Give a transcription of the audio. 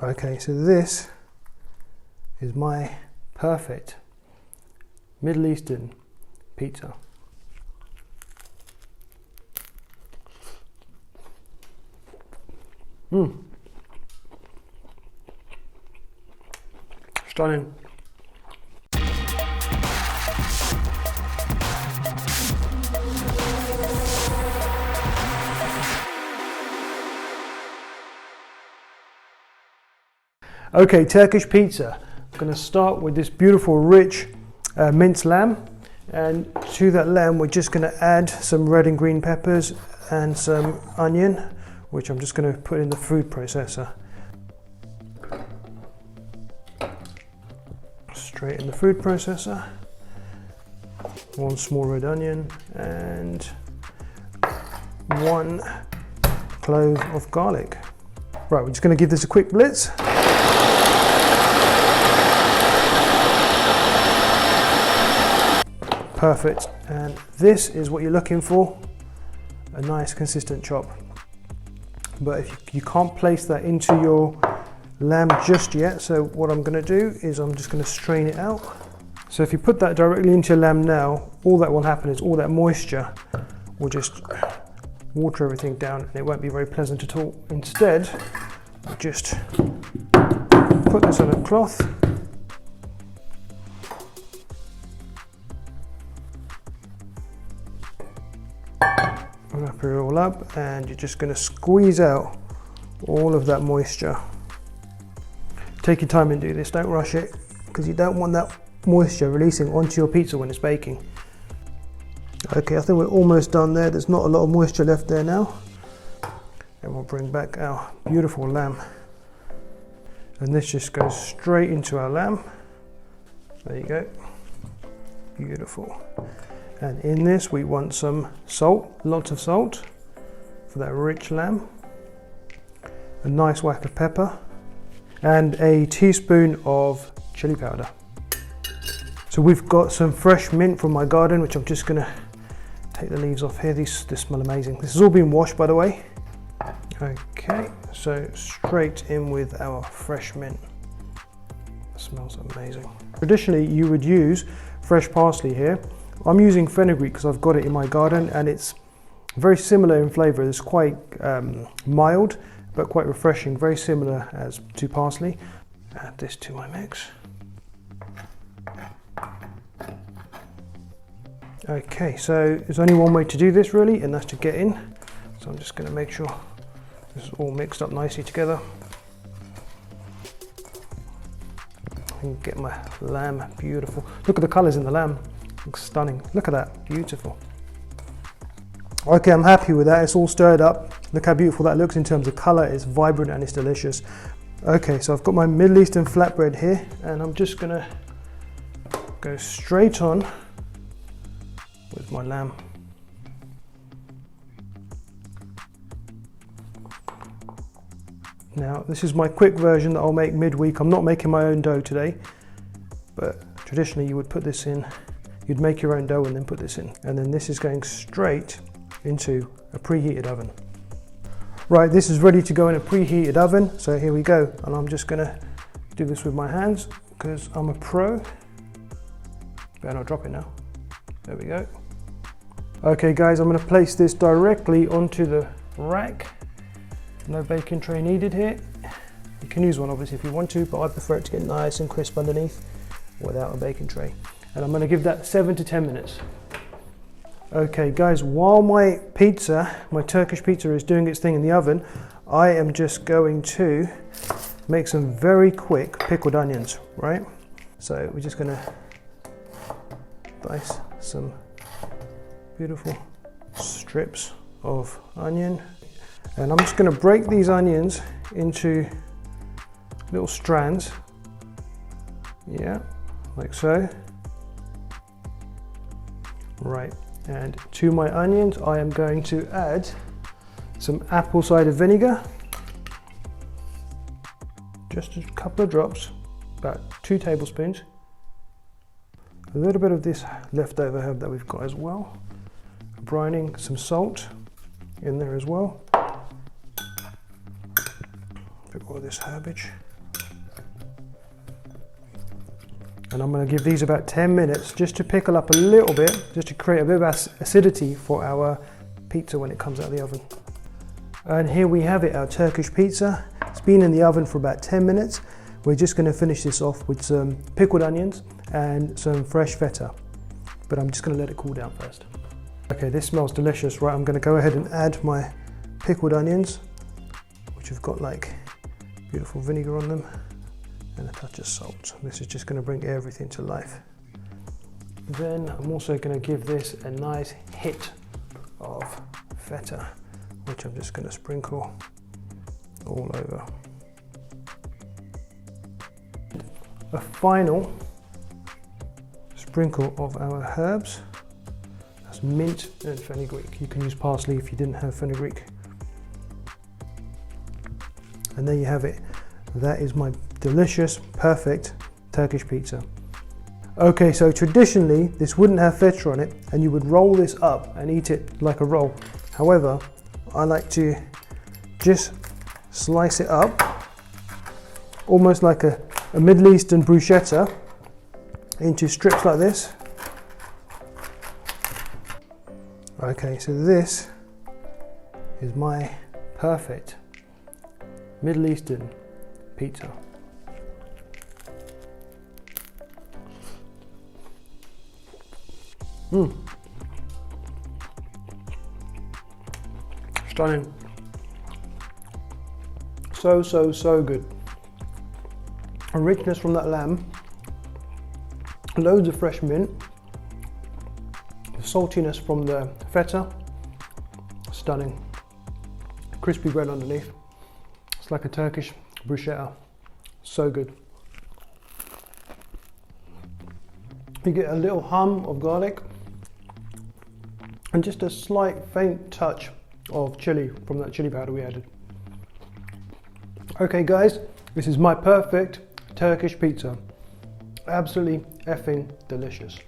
Okay, so this is my perfect Middle Eastern pizza. Stunning. Okay, Turkish pizza. I'm going to start with this beautiful rich minced lamb, and to that lamb we're just going to add some red and green peppers and some onion, which I'm just going to put in the food processor. Straight in the food processor. One small red onion and 1 clove of garlic. Right, we're just going to give this a quick blitz. Perfect, and this is what you're looking for, a nice consistent chop. But if you can't place that into your lamb just yet, so what I'm going to do is I'm just going to strain it out. So if you put that directly into your lamb now, all that will happen is all that moisture will just water everything down, and it won't be very pleasant at all. Instead, just put this on a cloth. Wrap it all up, and you're just going to squeeze out all of that moisture. Take your time and do this, don't rush it, because you don't want that moisture releasing onto your pizza when it's baking. Okay, I think we're almost done there. There's not a lot of moisture left there now. And we'll bring back our beautiful lamb. And this just goes straight into our lamb. There you go. Beautiful. And in this we want some salt, lots of salt for that rich lamb. A nice whack of pepper and a teaspoon of chili powder. So we've got some fresh mint from my garden, which I'm just going to take the leaves off here. These smell amazing. This has all been washed, by the way. Okay, so straight in with our fresh mint. It smells amazing. Traditionally you would use fresh parsley here. I'm using fenugreek because I've got it in my garden, and it's very similar in flavour. It's quite mild but quite refreshing, very similar as to parsley. Add this to my mix. Okay, so there's only one way to do this really, and that's to get in. So I'm just going to make sure this is all mixed up nicely together. And get my lamb beautiful. Look at the colours in the lamb. Looks stunning. Look at that, beautiful. Okay, I'm happy with that. It's all stirred up. Look how beautiful that looks in terms of colour. It's vibrant and it's delicious. Okay, so I've got my Middle Eastern flatbread here, and I'm just gonna go straight on with my lamb. Now, this is my quick version that I'll make midweek. I'm not making my own dough today, but traditionally you would put this in, you'd make your own dough and then put this in. And then this is going straight into a preheated oven. Right, this is ready to go in a preheated oven. So here we go. And I'm just gonna do this with my hands because I'm a pro. Better not drop it now. There we go. Okay guys, I'm gonna place this directly onto the rack. No baking tray needed here. You can use one obviously if you want to, but I prefer it to get nice and crisp underneath without a baking tray. And I'm gonna give that 7 to 10 minutes. Okay guys, while my pizza, my Turkish pizza is doing its thing in the oven, I am just going to make some very quick pickled onions, right? So we're just gonna dice some beautiful strips of onion. And I'm just gonna break these onions into little strands. Yeah, like so. Right. And to my onions, I am going to add some apple cider vinegar. Just a couple of drops, about 2 tablespoons. A little bit of this leftover herb that we've got as well. Brining some salt in there as well. Put all this herbage. And I'm going to give these about 10 minutes just to pickle up a little bit, just to create a bit of acidity for our pizza when it comes out of the oven. And here we have it, our Turkish pizza. It's been in the oven for about 10 minutes. We're just going to finish this off with some pickled onions and some fresh feta. But I'm just going to let it cool down first. Okay, this smells delicious. Right, I'm going to go ahead and add my pickled onions, which have got like beautiful vinegar on them, and a touch of salt. This is just going to bring everything to life. Then I'm also going to give this a nice hit of feta, which I'm just going to sprinkle all over. A final sprinkle of our herbs. That's mint and fenugreek. You can use parsley if you didn't have fenugreek. And there you have it. That is my delicious, perfect Turkish pizza. Okay, so traditionally this wouldn't have feta on it and you would roll this up and eat it like a roll. However, I like to just slice it up, almost like a Middle Eastern bruschetta, into strips like this. Okay, so this is my perfect Middle Eastern pizza. Stunning. So good. A richness from that lamb, loads of fresh mint, saltiness from the feta, stunning. Crispy bread underneath. It's like a Turkish bruschetta. So good. You get a little hum of garlic and just a slight faint touch of chili from that chili powder we added. Okay guys, this is my perfect Turkish pizza. Absolutely effing delicious.